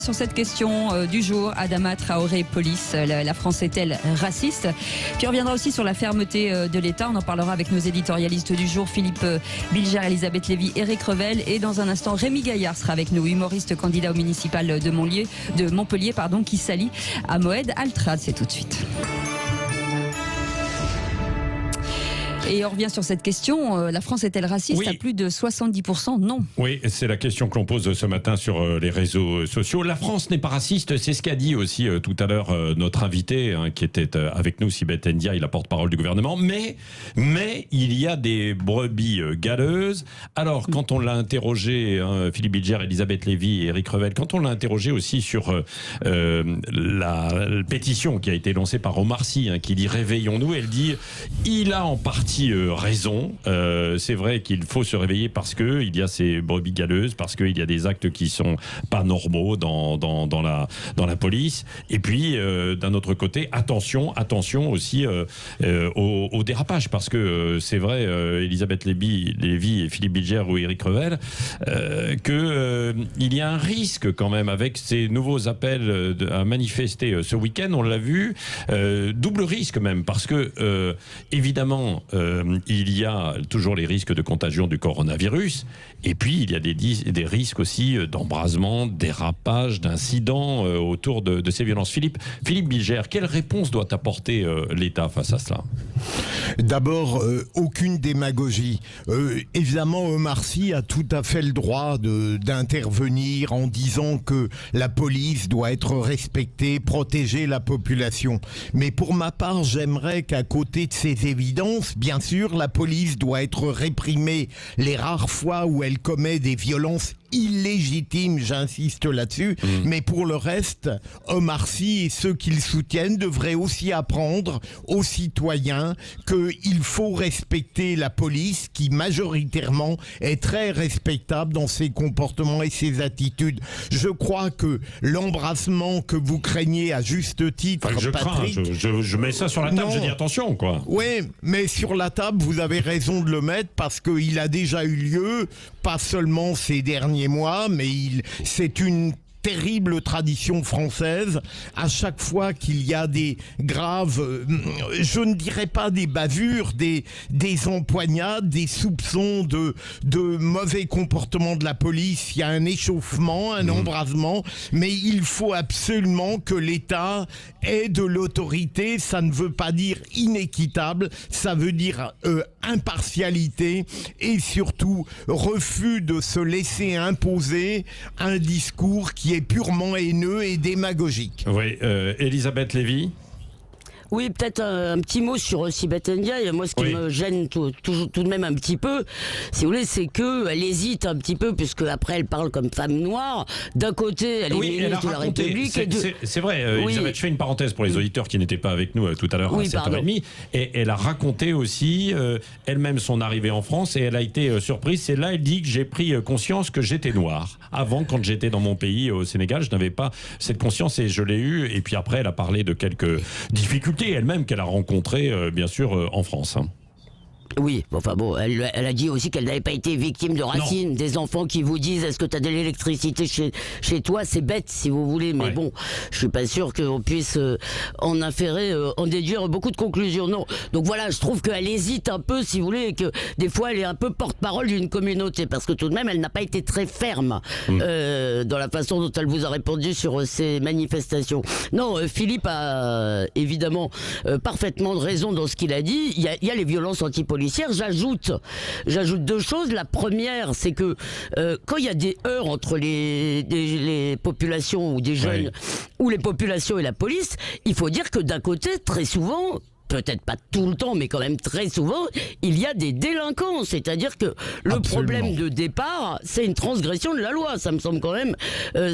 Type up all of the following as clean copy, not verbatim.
Sur cette question du jour, Adama Traoré, police, la France est-elle raciste? Puis on reviendra aussi sur la fermeté de l'État. On en parlera avec nos éditorialistes du jour, Philippe Bilger, Elisabeth Lévy, Éric Revel. Et dans un instant, Rémi Gaillard sera avec nous, humoriste candidat au municipal de Montpellier, qui s'allie à Moed Altrad. C'est tout de suite. Et on revient sur cette question, la France est-elle raciste? Oui. À plus de 70%, non. Oui, c'est la question que l'on pose ce matin sur les réseaux sociaux. La France n'est pas raciste, c'est ce qu'a dit aussi tout à l'heure notre invité qui était avec nous, Sibeth Ndiaye, la porte-parole du gouvernement. Mais il y a des brebis galeuses. Alors, quand on l'a interrogé, Philippe Bilger, Elisabeth Lévy et Éric Revel, quand on l'a interrogé aussi sur la pétition qui a été lancée par Omar Sy, qui dit « Réveillons-nous », elle dit « Il a en partie raison. C'est vrai qu'il faut se réveiller parce que il y a ces brebis galeuses, parce qu'il y a des actes qui sont pas normaux dans la police. Et puis d'un autre côté, attention aussi au dérapage, parce que c'est vrai, Elisabeth Lévy et Philippe Bilger ou Éric Revel, que il y a un risque quand même avec ces nouveaux appels à manifester ce week-end. On l'a vu, double risque même, parce que évidemment il y a toujours les risques de contagion du coronavirus, et puis il y a des risques aussi d'embrasement, dérapage, d'incidents autour de ces violences. Philippe Bilger, quelle réponse doit apporter l'État face à cela? D'abord, aucune démagogie. Évidemment, Omar Sy a tout à fait le droit d'intervenir en disant que la police doit être respectée, protéger la population. Mais pour ma part, j'aimerais qu'à côté de ces évidences, bien sûr, la police doit être réprimée les rares fois où elle commet des violences illégitimes, j'insiste là-dessus, mais pour le reste, Omar Sy et ceux qui le soutiennent devraient aussi apprendre aux citoyens qu'il faut respecter la police, qui majoritairement est très respectable dans ses comportements et ses attitudes. Je crois que l'embrassement que vous craignez à juste titre, Patrick... Je mets ça sur la table, je dis attention, quoi. Oui, mais sur la table, vous avez raison de le mettre, parce qu'il a déjà eu lieu, pas seulement ces derniers mois, mais c'est une terrible tradition française. À chaque fois qu'il y a des graves, je ne dirais pas des bavures, des empoignades, des soupçons de mauvais comportement de la police, il y a un échauffement, un embrasement, mais il faut absolument que l'État ait de l'autorité. Ça ne veut pas dire inéquitable, ça veut dire impartialité, et surtout refus de se laisser imposer un discours qui est purement haineux et démagogique. Oui, Elisabeth Lévy. Oui, peut-être un petit mot sur Sibeth Ndiaye. Moi, ce qui me gêne tout de même un petit peu, si vous voulez, c'est qu'elle hésite un petit peu, puisque après elle parle comme femme noire. D'un côté, elle est ministre de la République. C'est vrai, Elisabeth, je fais une parenthèse pour les auditeurs qui n'étaient pas avec nous tout à l'heure à 7h30. Et elle a raconté aussi elle-même son arrivée en France, et elle a été surprise. C'est là, elle dit que j'ai pris conscience que j'étais noire. Avant, quand j'étais dans mon pays, au Sénégal, je n'avais pas cette conscience, et je l'ai eue. Et puis après, elle a parlé de quelques difficultés elle-même qu'elle a rencontrée, bien sûr, en France. Oui, enfin bon, elle a dit aussi qu'elle n'avait pas été victime de racisme. Des enfants qui vous disent est-ce que tu as de l'électricité chez toi, c'est bête si vous voulez, mais bon, je suis pas sûr qu'on puisse en inférer, en déduire beaucoup de conclusions. Non, donc voilà, je trouve qu'elle hésite un peu, si vous voulez, et que des fois elle est un peu porte-parole d'une communauté, parce que tout de même elle n'a pas été très ferme dans la façon dont elle vous a répondu sur ces manifestations. Non, Philippe a évidemment parfaitement raison dans ce qu'il a dit. Il y a les violences antipolicières. J'ajoute deux choses. La première, c'est que quand il y a des heurts entre les populations ou des jeunes ou les populations et la police, il faut dire que d'un côté, très souvent, peut-être pas tout le temps, mais quand même très souvent, il y a des délinquants. C'est-à-dire que le problème de départ, c'est une transgression de la loi. Ça me semble quand même,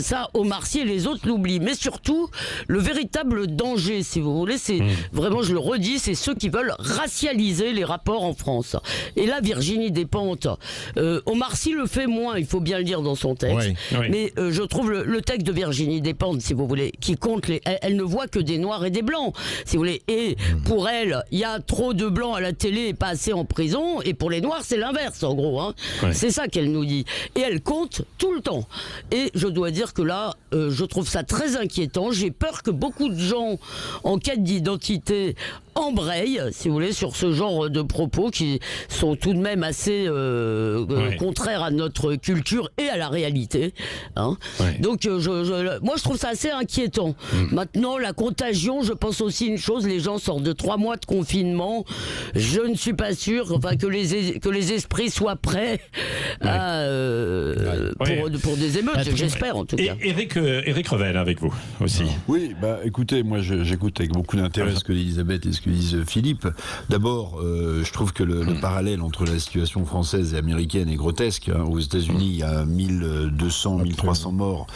ça, Omar Sy et les autres l'oublient. Mais surtout, le véritable danger, si vous voulez, c'est vraiment, je le redis, c'est ceux qui veulent racialiser les rapports en France. Et là, Virginie Despentes, Omar Sy le fait moins, il faut bien le dire dans son texte. Mais je trouve le texte de Virginie Despentes, si vous voulez, qui compte elle ne voit que des noirs et des blancs, si vous voulez. Et pour pour elle, il y a trop de blancs à la télé et pas assez en prison, et pour les noirs, c'est l'inverse, en gros. Hein. Ouais. C'est ça qu'elle nous dit. Et elle compte tout le temps. Et je dois dire que là, je trouve ça très inquiétant. J'ai peur que beaucoup de gens en quête d'identité embrayent, si vous voulez, sur ce genre de propos qui sont tout de même assez contraires à notre culture et à la réalité. Hein. Ouais. Donc, moi, je trouve ça assez inquiétant. Maintenant, la contagion, je pense aussi une chose, les gens sortent de 3 mois de confinement. Je ne suis pas sûr que les esprits soient prêts pour des émeutes, j'espère en tout cas. Éric Revel avec vous aussi. Oui, écoutez, moi j'écoute avec beaucoup d'intérêt ce que dit Elisabeth et ce que dit Philippe. D'abord, je trouve que le parallèle entre la situation française et américaine est grotesque. Hein. Aux États-Unis, il y a 1200, 1300 morts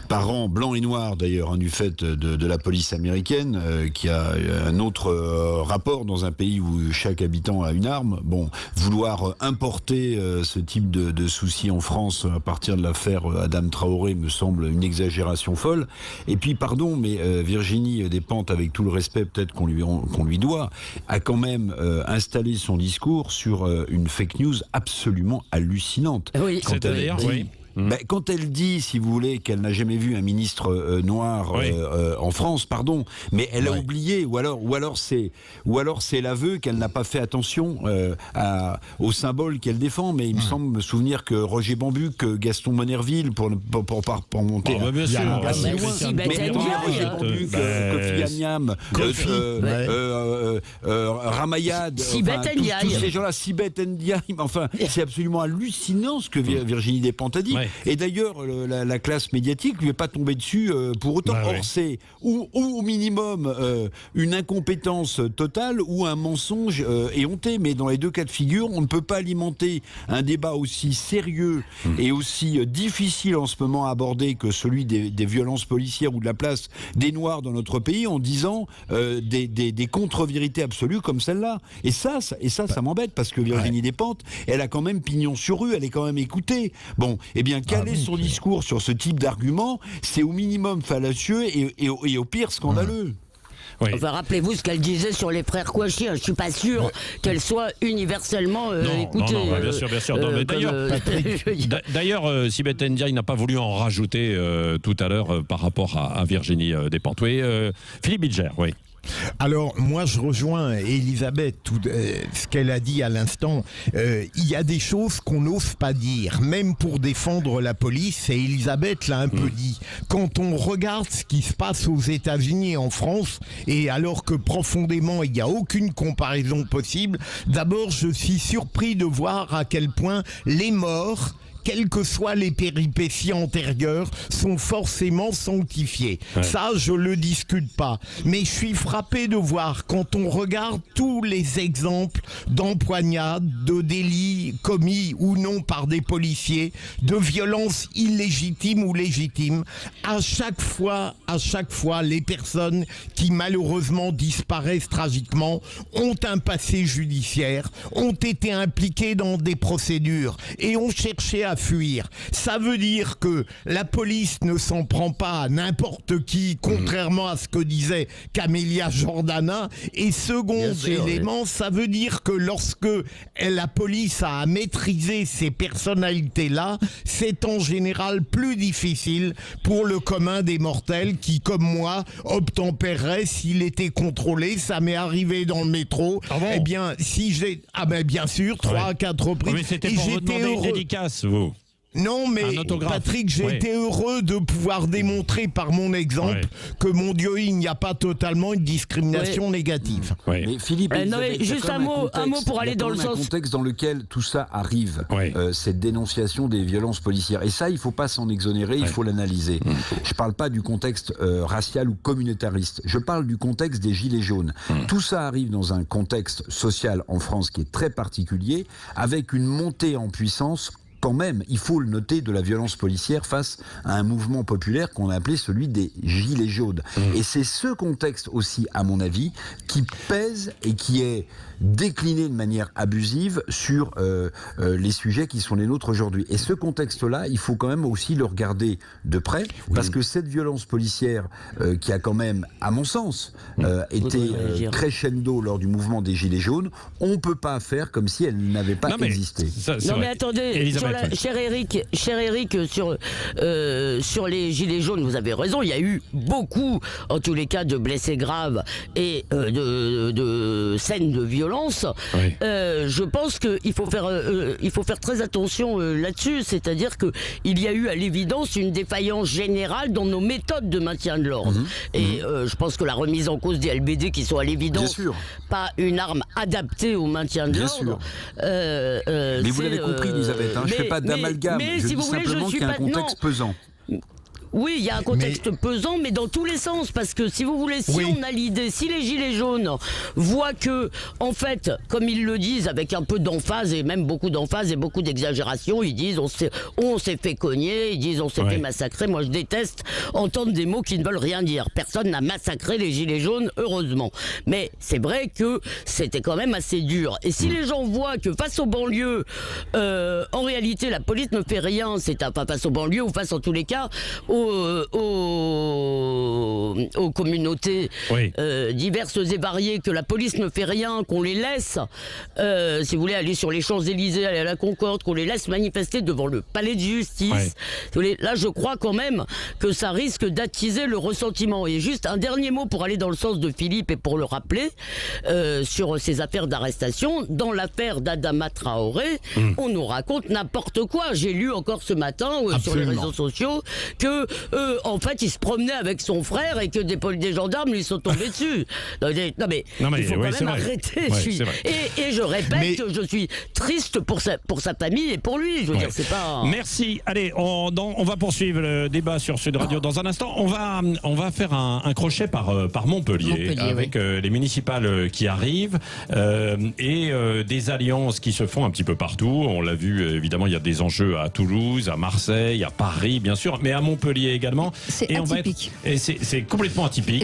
par an, blancs et noirs d'ailleurs, hein, du fait de la police américaine, qui a un autre rapport dans un pays où chaque habitant a une arme. Bon, vouloir importer ce type de soucis en France à partir de l'affaire Adam Traoré me semble une exagération folle. Et puis, pardon, mais Virginie Despentes, avec tout le respect peut-être qu'on lui doit, a quand même installé son discours sur une fake news absolument hallucinante. Oui. C'est-à-dire, oui. Quand elle dit, si vous voulez, qu'elle n'a jamais vu un ministre noir en France, pardon, mais elle a oublié, ou alors c'est l'aveu qu'elle n'a pas fait attention au symbole qu'elle défend. Mais il me semble me souvenir que Roger Bambuc, Gaston Monnerville, pour monter. Bien sûr. Roger Bambuc, Kofi Annan, Ramayad, tous ces gens-là, Sibeth Ndiaye, enfin, c'est absolument hallucinant ce que Virginie Despentes a dit. Et d'ailleurs, la classe médiatique lui est pas tombée dessus pour autant. Or, c'est ou au minimum une incompétence totale ou un mensonge éhonté. Mais dans les deux cas de figure, on ne peut pas alimenter un débat aussi sérieux et aussi difficile en ce moment à aborder que celui des violences policières ou de la place des Noirs dans notre pays en disant des contre-vérités absolues comme celle-là. Et ça m'embête parce que Virginie Despentes, elle a quand même pignon sur rue, elle est quand même écoutée. Bon, eh bien, caler son discours sur ce type d'argument, c'est au minimum fallacieux et au pire scandaleux. Oui. Enfin, rappelez-vous ce qu'elle disait sur les frères Kouachi. Je suis pas sûr qu'elle soit universellement écoutée. Non, bien sûr. D'ailleurs, Sibeth Ndiaye n'a pas voulu en rajouter tout à l'heure par rapport à Virginie Despentes. Oui, Philippe Bilger, oui. Alors, moi, je rejoins Elisabeth, ce qu'elle a dit à l'instant. Il y a des choses qu'on n'ose pas dire, même pour défendre la police, et Elisabeth l'a un peu dit. Quand on regarde ce qui se passe aux États-Unis et en France, et alors que profondément, il n'y a aucune comparaison possible, d'abord, je suis surpris de voir à quel point les morts, quelles que soient les péripéties antérieures, sont forcément sanctifiées. Ouais. Ça, je le discute pas. Mais je suis frappé de voir, quand on regarde tous les exemples d'empoignades, de délits commis ou non par des policiers, de violences illégitimes ou légitimes, à chaque fois, les personnes qui malheureusement disparaissent tragiquement ont un passé judiciaire, ont été impliquées dans des procédures et ont cherché à fuir. Ça veut dire que la police ne s'en prend pas à n'importe qui, contrairement à ce que disait Camélia Jordana. Et second élément, ça veut dire que lorsque la police a à maîtriser ces personnalités-là, c'est en général plus difficile pour le commun des mortels qui, comme moi, obtempérerait s'il était contrôlé. Ça m'est arrivé dans le métro. Ah bon? Eh bien, si j'ai... Ah ben bien sûr, 3 à 4 reprises. Mais c'était pour vous demander une dédicace, vous. Non, mais Patrick, j'ai été heureux de pouvoir démontrer par mon exemple que, mon Dieu, il n'y a pas totalement une discrimination négative. Mais Philippe, juste un mot pour aller dans le sens... un contexte dans lequel tout ça arrive, cette dénonciation des violences policières. Et ça, il ne faut pas s'en exonérer, il faut l'analyser. Je ne parle pas du contexte racial ou communautariste, je parle du contexte des Gilets jaunes. Tout ça arrive dans un contexte social en France qui est très particulier, avec une montée en puissance quand même, il faut le noter, de la violence policière face à un mouvement populaire qu'on a appelé celui des Gilets jaunes. Et c'est ce contexte aussi, à mon avis, qui pèse et qui est décliné de manière abusive sur les sujets qui sont les nôtres aujourd'hui. Et ce contexte-là, il faut quand même aussi le regarder de près, parce que cette violence policière qui a quand même, à mon sens, été crescendo lors du mouvement des Gilets jaunes, on ne peut pas faire comme si elle n'avait pas existé. Non mais attendez, cher Eric, sur les Gilets jaunes, vous avez raison, il y a eu beaucoup, en tous les cas, de blessés graves et de scènes de violence. Oui. Je pense qu'il faut faire très attention là-dessus, c'est-à-dire qu'il y a eu à l'évidence une défaillance générale dans nos méthodes de maintien de l'ordre. Et je pense que la remise en cause des LBD, qui sont à l'évidence pas une arme adaptée au maintien de l'ordre. Mais vous l'avez compris, Elisabeth, je ne fais pas d'amalgame, je dis simplement qu'il y a un contexte pesant. Oui, il y a un contexte pesant, mais dans tous les sens, parce que si vous voulez, on a l'idée, si les Gilets jaunes voient que, en fait, comme ils le disent avec un peu d'emphase, et même beaucoup d'emphase et beaucoup d'exagération, ils disent on s'est fait cogner, ils disent on s'est fait massacrer. Moi, je déteste entendre des mots qui ne veulent rien dire. Personne n'a massacré les Gilets jaunes, heureusement. Mais c'est vrai que c'était quand même assez dur. Et si les gens voient que face aux banlieues, en réalité, la police ne fait rien, face aux banlieues ou face en tous les cas aux communautés diverses et variées, que la police ne fait rien, qu'on les laisse, si vous voulez, aller sur les Champs-Élysées, aller à la Concorde, qu'on les laisse manifester devant le palais de justice. Si vous voulez, là, je crois quand même que ça risque d'attiser le ressentiment. Et juste un dernier mot pour aller dans le sens de Philippe et pour le rappeler, sur ces affaires d'arrestation. Dans l'affaire d'Adama Traoré, on nous raconte n'importe quoi. J'ai lu encore ce matin sur les réseaux sociaux que en fait, il se promenait avec son frère et que des gendarmes lui sont tombés dessus. Non mais il faut quand même arrêter. Et je répète que je suis triste pour sa famille et pour lui. Je veux dire, c'est pas. Merci. Allez, on va poursuivre le débat sur Sud Radio dans un instant. On va faire un crochet par Montpellier avec les municipales qui arrivent et des alliances qui se font un petit peu partout. On l'a vu, évidemment, il y a des enjeux à Toulouse, à Marseille, à Paris, bien sûr, mais à Montpellier également. C'est atypique. C'est complètement atypique.